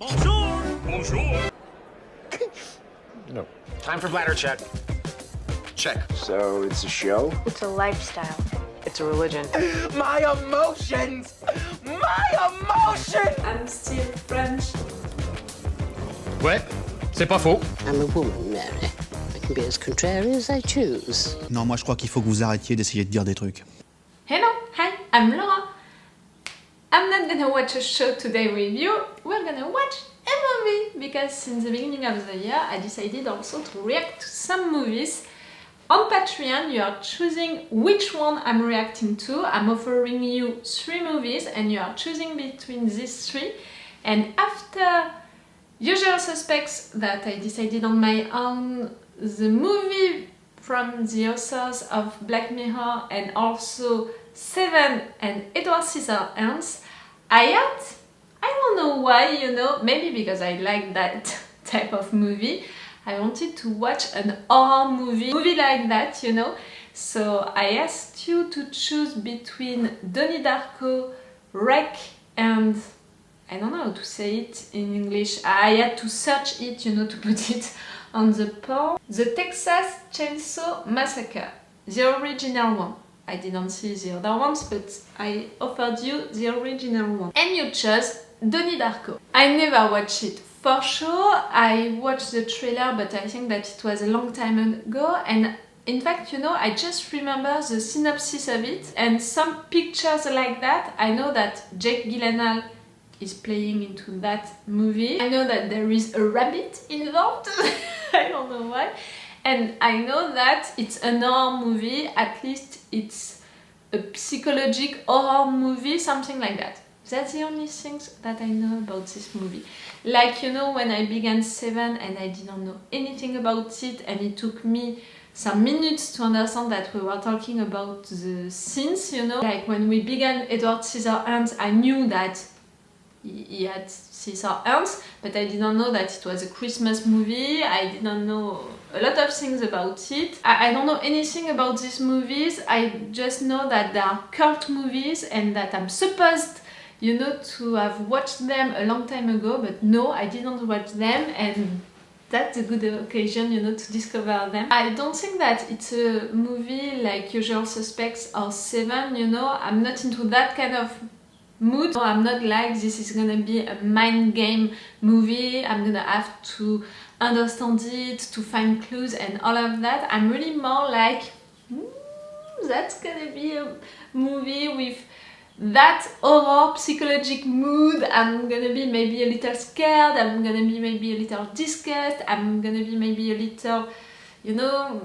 Bonjour! Bonjour! No. Time for bladder check. Check. So it's a show? It's a lifestyle. It's a religion. My emotions! My emotions! I'm still French. Ouais, c'est pas faux. I'm a woman, Mary. I can be as contrary as I choose. Non, moi je crois qu'il faut que vous arrêtiez d'essayer de dire des trucs. Hello, hi, I'm Laura. I'm not gonna watch a show today with you. We're gonna watch a movie because since the beginning of the year I decided also to react to some movies. On Patreon you are choosing which one I'm reacting to. I'm offering you 3 movies and you are choosing between these 3. And after Usual Suspects that I decided on my own, the movie from the authors of Black Mirror and also Seven and Edward Scissorhands, I don't know why, you know, maybe because I like that type of movie. I wanted to watch an horror movie like that, you know. So I asked you to choose between Donnie Darko, Wreck and I don't know how to say it in English. I had to search it, you know, to put it on the poll. The Texas Chainsaw Massacre, the original one. I didn't see the other ones, but I offered you the original one. And you chose Donnie Darko. I never watched it for sure. I watched the trailer, but I think that it was a long time ago. And in fact, you know, I just remember the synopsis of it and some pictures like that. I know that Jake Gyllenhaal is playing into that movie. I know that there is a rabbit involved. I don't know why. And I know that it's an horror movie, at least it's a psychological horror movie, something like that. That's the only things that I know about this movie. Like, you know, when I began Seven and I didn't know anything about it and it took me some minutes to understand that we were talking about the scenes, you know. Like when we began Edward Scissorhands, I knew that he had scissor hands, but I didn't know that it was a Christmas movie. I didn't know a lot of things about it. I don't know anything about these movies. I just know that they are cult movies and that I'm supposed, you know, to have watched them a long time ago, but no, I didn't watch them, and that's a good occasion, you know, to discover them. I don't think that it's a movie like Usual Suspects or Seven, you know. I'm not into that kind of mood. I'm not like this is gonna be a mind game movie, I'm gonna have to understand it, to find clues and all of that. I'm really more like, that's gonna be a movie with that horror psychological mood. I'm gonna be maybe a little scared, I'm gonna be maybe a little disgusted, I'm gonna be maybe a little, you know,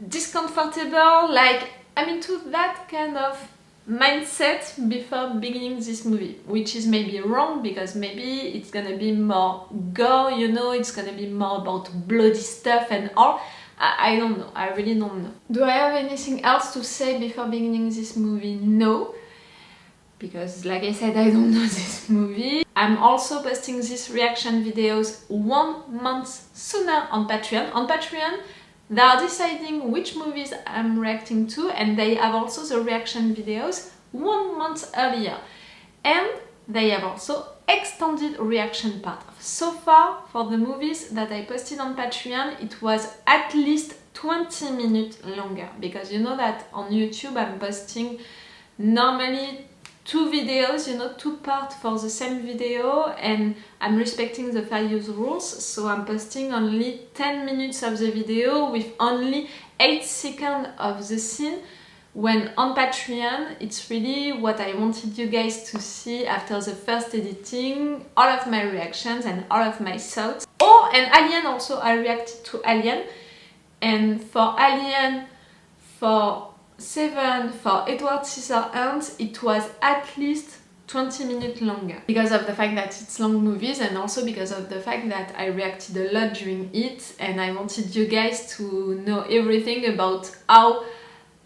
discomfortable. Like, I'm into that kind of mindset before beginning this movie, which is maybe wrong because maybe it's gonna be more gore, you know, it's gonna be more about bloody stuff and all. I don't know, I really don't know. Do I have anything else to say before beginning this movie? No, because like I said, I don't know this movie. I'm also posting these reaction videos 1 month sooner on Patreon. On Patreon, they are deciding which movies I'm reacting to, and they have also the reaction videos 1 month earlier. And they have also extended reaction part. So far, for the movies that I posted on Patreon, it was at least 20 minutes longer. Because you know that on YouTube I'm posting normally 2 videos, you know, 2 parts for the same video, and I'm respecting the fair use rules, so I'm posting only 10 minutes of the video with only 8 seconds of the scene, when on Patreon it's really what I wanted you guys to see after the first editing, all of my reactions and all of my thoughts. Oh, and Alien also, I reacted to Alien, and for Alien, for Seven, for Edward Scissorhands, it was at least 20 minutes longer. Because of the fact that it's long movies and also because of the fact that I reacted a lot during it and I wanted you guys to know everything about how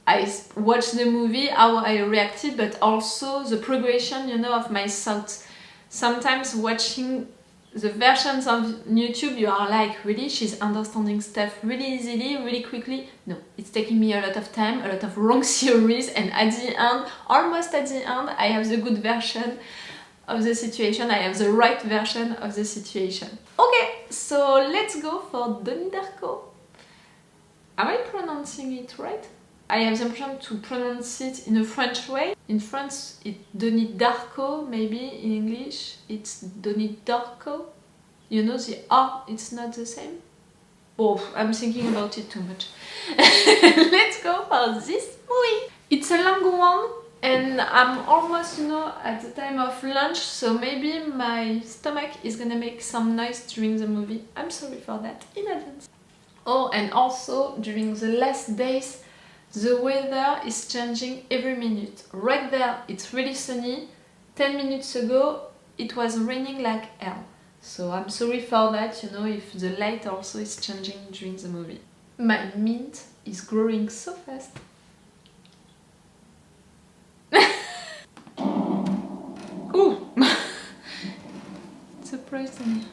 I watched the movie, how I reacted, but also the progression, you know, of my thoughts. Sometimes watching the versions of YouTube, you are like, really, she's understanding stuff really easily, really quickly. No, it's taking me a lot of time, a lot of wrong theories, and at the end, almost at the end, I have the good version of the situation, I have the right version of the situation. Okay, so let's go for Donnie Darko. Am I pronouncing it right? I have the impression to pronounce it in a French way. In France, it's Donnie Darko, maybe in English it's Donnie Darko. You know the R, it's not the same. Oh, I'm thinking about it too much. Let's go for this movie. It's a long one and I'm almost, you know, at the time of lunch, so maybe my stomach is gonna make some noise during the movie. I'm sorry for that in advance. Oh, and also during the last days, the weather is changing every minute. Right there, it's really sunny. 10 minutes ago, it was raining like hell. So I'm sorry for that, you know, if the light also is changing during the movie. My mint is growing so fast. Ooh! Surprised me.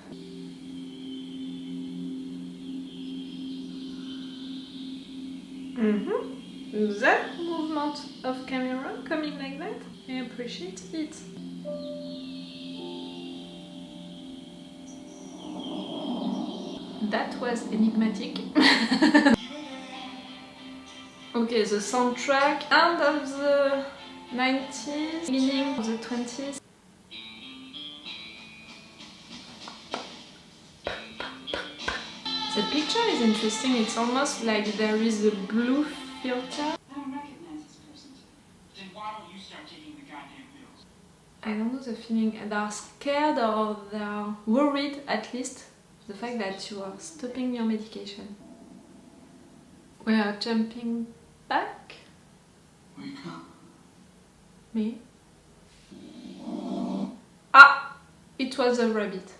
That movement of camera coming like that, I appreciate it. That was enigmatic. Okay, the soundtrack, end of the 90s, beginning of the 20s. The picture is interesting, it's almost like there is a blue filter. I don't recognize this person. Then why don't you start taking the goddamn pills? I don't know the feeling, they're scared or they're worried at least, the fact that you are stopping your medication. We are jumping back. Wake up. Me? Ah! It was a rabbit.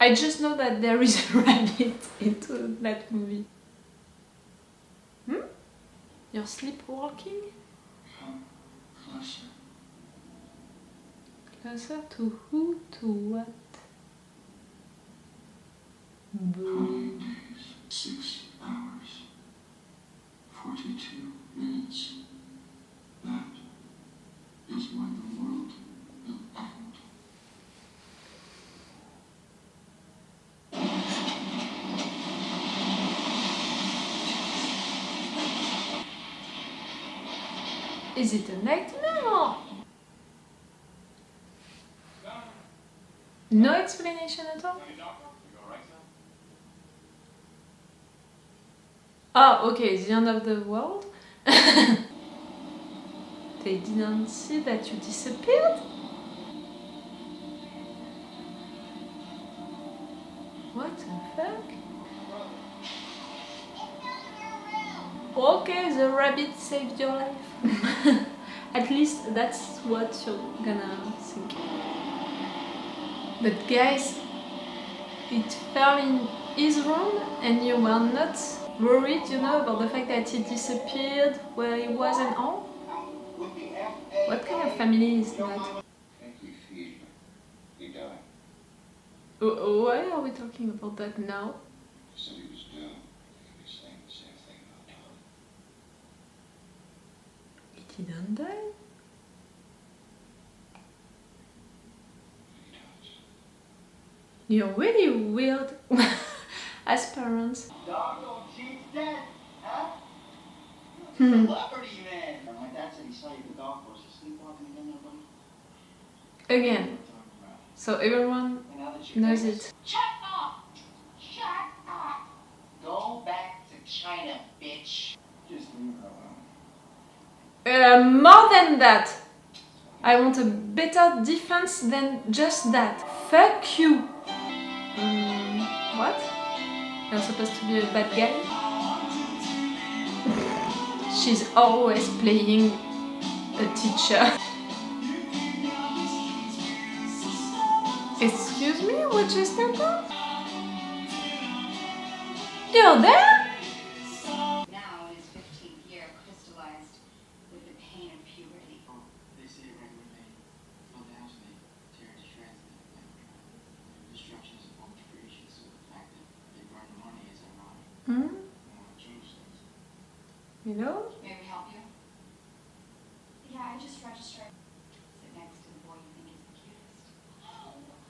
I just know that there is a rabbit into that movie. You're sleepwalking? Come closer. Closer to who? To what? How many days? 6 hours. 42 minutes. That is when the world will end. Is it a nightmare or... No explanation at all? Oh, okay, the end of the world? They didn't see that you disappeared? What the fuck? Okay, the rabbit saved your life. At least that's what you're gonna think. But guys, it fell in his room and you were not worried, you know, about the fact that he disappeared, where he was and all? What kind of family is that? He died. Why are we talking about that now? Said he was doomed. He was saying the same thing about Tom. He didn't die? He does. You're really weird as parents. Doggo, she's dead, huh? Celebrity man. My dad said he saw you at the golf course. You sleepwalking again, there, buddy? Again. So everyone And now that you're knows famous, it. Shut up! Shut up! Go back to China, bitch. Just leave her alone. More than that. I want a better defense than just that. Fuck you. What? You're supposed to be a bad guy? She's always playing a teacher. Excuse me, what just happened? You're there? Now in his 15th year, crystallized with the pain of puberty. They say regularly, build a house, they tear it to shreds, destruction is a form of creation, so the fact that they burn the money is ironic. Change things. You know? May we help you? Yeah, I just registered. Sit next to the boy you think is the cutest.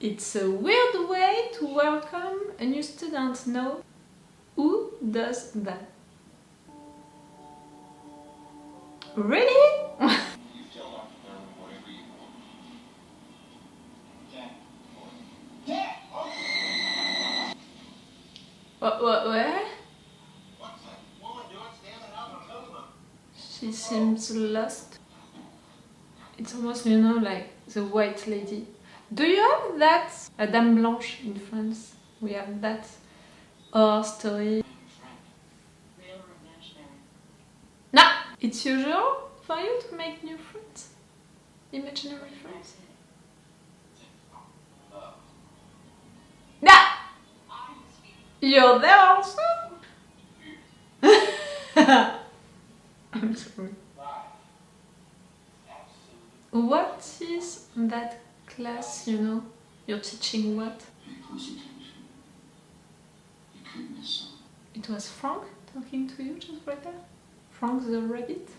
It's a weird way to welcome a new student, no? Who does that? Really? What? She seems lost. It's almost, you know, like the white lady. Do you have that? A Dame Blanche in France. We have that. Or story. Real or imaginary? Nah! It's usual for you to make new friends. Imaginary friends. Nah! You're there also? I'm sorry. What is that class, you know? You're teaching what? It was Frank talking to you just right there? Frank the rabbit?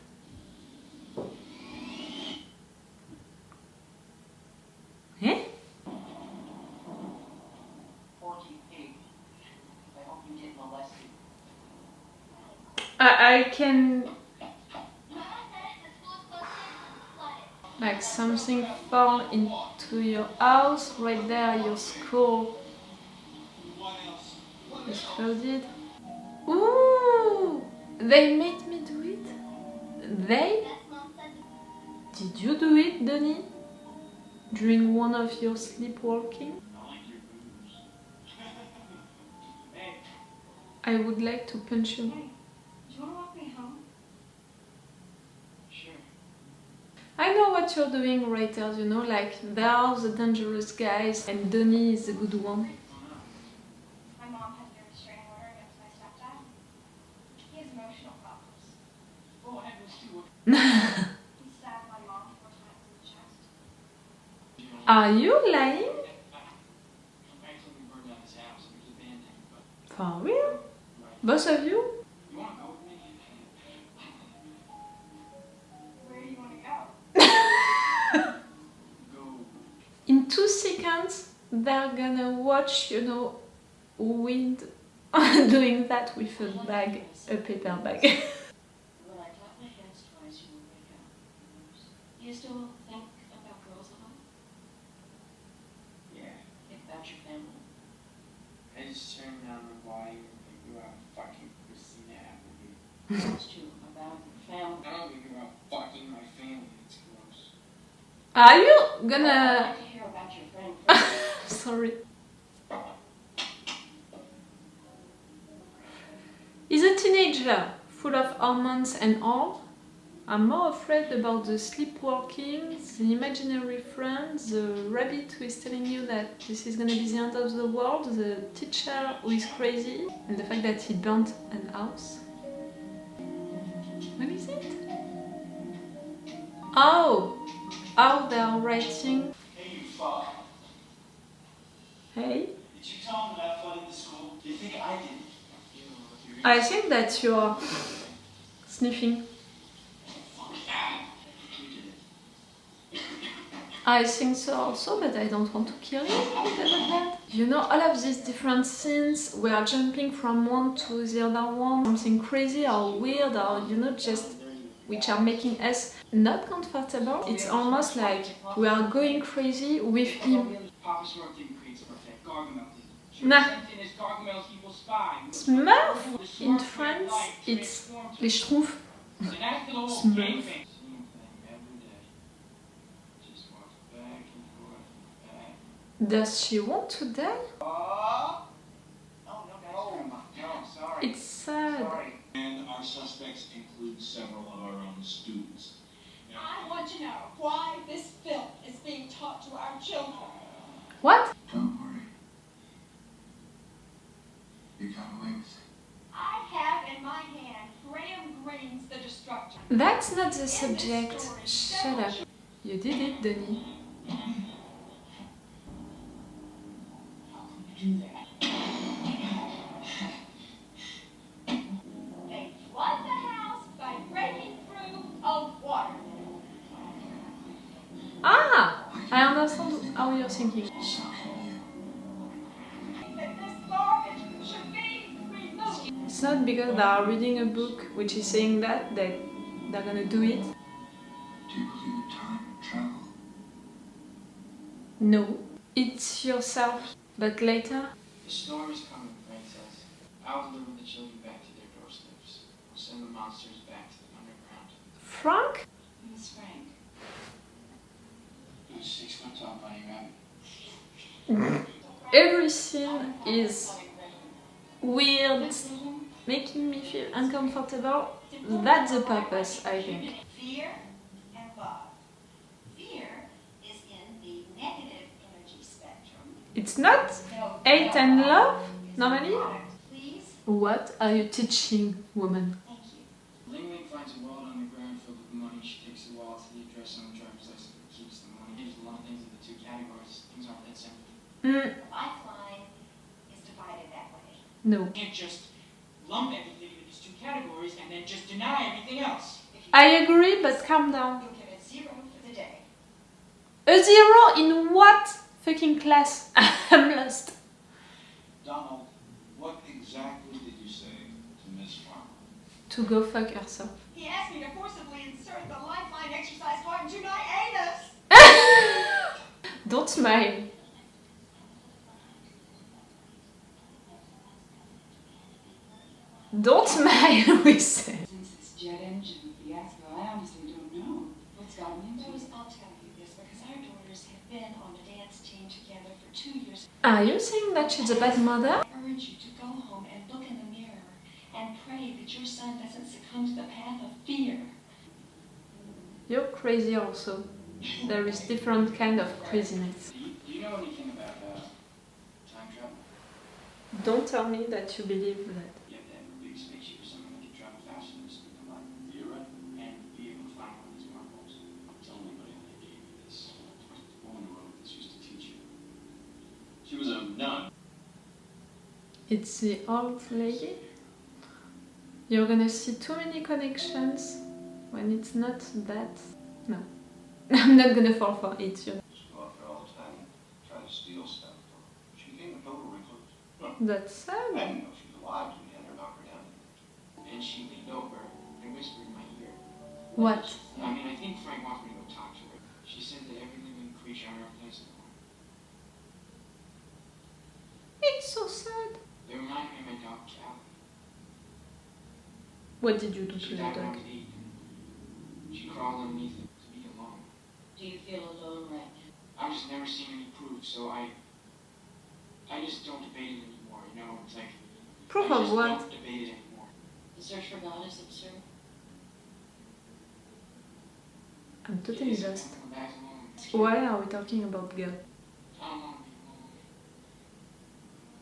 Eh? Porky pig. I hope you get molested. I can... Like something fall into your house, right there, your school is flooded. Ooh! They made me do it? They? Did you do it, Denis? During one of your sleepwalking? I would like to punch you. Do you want to walk me home? Sure. I know what you're doing, writers, you know, like they are the dangerous guys and Denis is the good one. My mom has a restraining order against my stepdad. He has emotional problems. Oh, I have this too. He stabbed my mom 4 times in the chest. Are you lying? Actually, we burned down his house. It was abandoned, but For real? Both of you? you want to go with me? Where do you want to go? Go. In 2 seconds, they're gonna watch, you know, Wind doing that with a bag, a paper bag. When I clap my hands twice, you will wake up. You still think about girls a lot? Yeah. Think about your family? I just turned down the wire and think about fucking Christina Applegate. I asked you about your family. I don't think about fucking my family. It's gross. Are you I'd gonna... like to hear about your friend first. Sorry. Is a teenager full of hormones and all? I'm more afraid about the sleepwalking, the imaginary friend, the rabbit who is telling you that this is gonna be the end of the world, the teacher who is crazy, and the fact that he burnt an house. What is it? Oh! Oh, they are writing. Hey, you fuck. Hey? Did you tell him that I flooded the school? Do you think I did? I think that you are sniffing. I think so also, but I don't want to kill you because of that. You know, all of these different scenes, we are jumping from one to the other one, something crazy or weird or, you know, just which are making us not comfortable. It's almost like we are going crazy with him. Papa Smurf didn't create Smurfette. Gargamel did. Nah. Sent in as Gargamel's evil spy. Smurf in France, it's les schtroumpfs. It's an acted old Smurf. gangbang. Same thing every day. Just walks back and forth and back. Does she want to die? Oh, no, Grandma. No, sorry. It's sad. Sorry. And our suspects include several of our own students. I want to know why this film is being taught to our children. What? Don't worry. You got away with it. I have in my hand Graham Greene's The Destructor. That's not the subject. Shut up. You did it, Denis. How can you do that? They flood the house by breaking through a water. Ah! I understand how you're thinking. Suck. It's not because they are reading a book which is saying that they're gonna do it. Do you believe in time and travel? No. It's yourself. But later, The storm is coming, Frank says. I'll deliver the children back to their doorsteps. I'll send the monsters back to the underground. Frank? Who's Frank? He's 6 foot tall bunny rabbit. Every scene is weird, making me feel uncomfortable. That's the purpose, I think. Fear and love. Fear is in the negative energy spectrum. It's not No, hate and love, normally? Please. What are you teaching, woman? Thank you. Ling Ling finds a wallet on the ground filled with money. She takes the wallet to the address on the driver's license and keeps the money. There's a lot of things in the two categories. Things aren't that simple. Mm, The lifeline is divided that way. no. You can't just lump everything into these two categories and then just deny everything else. I agree, but calm down. You'll get a 0 for the day. A 0 in what fucking class? I'm lost. Donald, what exactly did you say to Miss Farmer? To go fuck herself. He asked me to forcibly insert the lifeline exercise card into my anus. Don't smile. Don't smile, we said. Since this jet engine fiasco, I honestly don't know what's gotten into Rose, it. I'll tell you this because our daughters have been on the dance team together for 2 years. Are you saying that she's a bad mother? I urge you to go home and look in the mirror and pray that your son doesn't succumb to the path of fear. You're crazy also. There is different kind of craziness. Do you know anything about time travel? Don't tell me that you believe that. You have to have a big spaceship or something that can travel faster than the speed of light. You're right. And be able to find one of these marbles. Tell anybody how they gave you this. The woman who wrote this used to teach you. She was a nun. It's the old lady. You're gonna see too many connections when it's not that. No. I'm not gonna fall for it. She go out there all the time and try to steal stuff. She became a total recluse. That's I sad. didn't know she was alive till we had her knock her down. And she leaned over and whispered in my ear. What? I mean, I think Frank wants me to go talk to her. She said that every living creature on Earth has a horn. It's so sad. They remind me of my dog, Callie. What did you do She to the died when I dog? was 8. She crawled underneath it to be alone. Do you feel alone right now? I've just never seen any proof, so I just don't debate it anymore, you know? It's like, Proof I of just what? don't debate it anymore. The search for God is absurd. I'm totally It is, lost. I'm back alone. Why are we talking about God? I don't want to be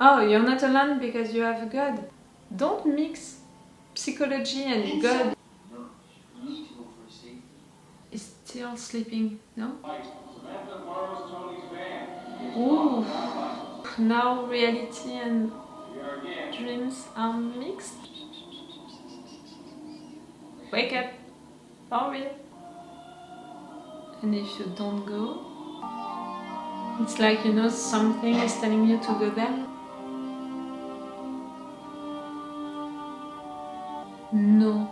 alone. Oh, you're not alone because you have God. Don't mix psychology and God. No, you need to go for a safety. Is still sleeping, no? Samantha borrows Tony's van. Ooh. Now reality and We are again. dreams are mixed. Wake up. For real. And if you don't go, it's like, you know, something is telling you to go there. No.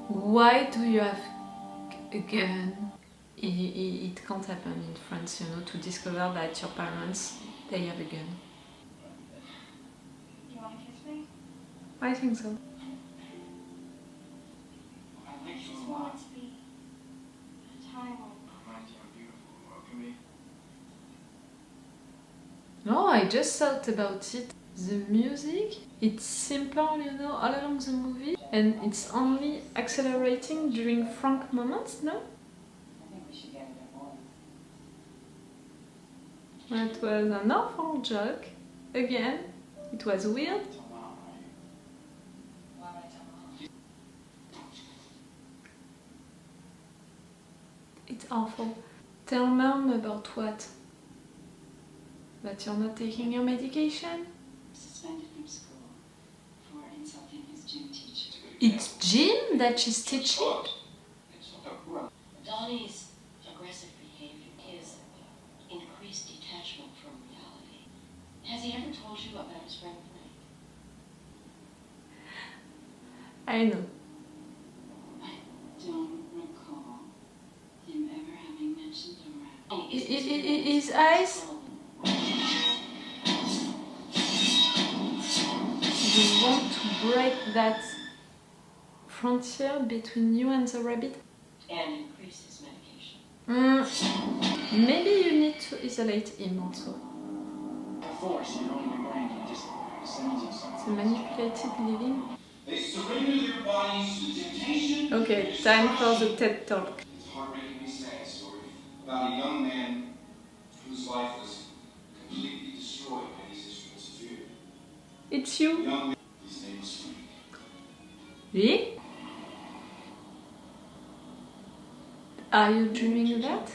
Why do you have a gun? It can't happen in France, you know, to discover that your parents, they have a gun. You want to kiss me? I think so. I like I you just a lot. want it to be a time when Reminds you how beautiful the world can be. No, I just thought about it. The music, it's simple, you know, all along the movie, and it's only accelerating during Frank moments, no? I think we should get a bit more. That was an awful joke. Again, it was weird. Tell Mom, right? Why would I tell Mom? It's awful. Tell mom about what? That you're not taking your medication? Suspended from school for insulting his gym teacher. It's Jim that she's teaching? Donnie's aggressive behavior is increased detachment from reality. Has he ever told you about his friend Frank? I know. I don't recall him ever having mentioned a rabbit. His eyes. You want to break that frontier between you and the rabbit? And increase his medication. Maybe you need to isolate him also. Force, you know, in your brain just sends you something. It's a manipulated living. They surrender their bodies to temptation. Okay, time for the TED Talk. It's a heartbreakingly sad story about a young man whose life was completely destroyed by these instruments of fear. It's you. Young man, his name was Frank. Really? Are you dreaming that?